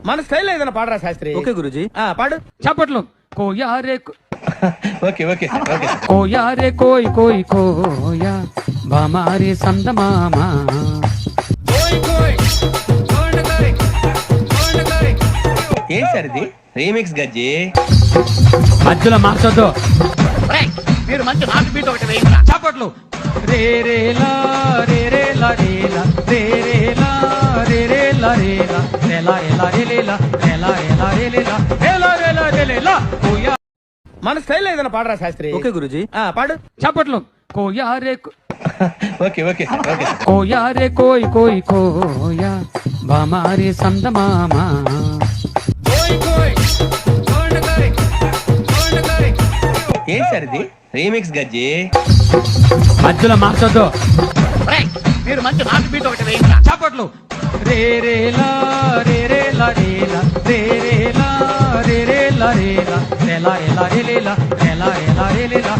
మన స్టైల్ ఏదైనా పాడరా శాస్త్రి. ఓకే గురుజీ. పాడు. చప్పట్లు. కోయారే ఓకే ఓకే ఓకే. కోయారే కోయ్ కోయ్ కోయా బామారి సందమామా. ఏం సార్ ఇది రీమిక్స్ గజ్జి. మధ్యలో మార్చొద్దు. మీరు మంచి నాటు బీట్ ఒకటి వేయండి. చప్పట్లు. రే రే లా రే రే లా రే లా రే రే లా రే రే లా రే లా రే లా రే లా రే లే లా రే లా రే లా రే లే లా రే లా రే లా రే లే లా. కోయా మన స్టైల్ ఏదైనా పాడరా శాస్త్రి. ఓకే గురుజీ. పాడు. చప్పట్లు. కోయారే ఓకే ఓకే ఓకే. కోయారే కోయ్ కోయ్ కోయా బామారి సందమామా. ఏం సార్ ఇది రీమిక్స్ గజ్జి. మధ్యలో మార్చొద్దు. మీరు మంచి నాటు బీట్ ఒకటి వేయండి. చప్పట్లు. రే రే లా రే రే లా రే లా రే రే లా రే రే లా రే లా రే లా రే లా రే లే లా రే లా రే లా రే లే లా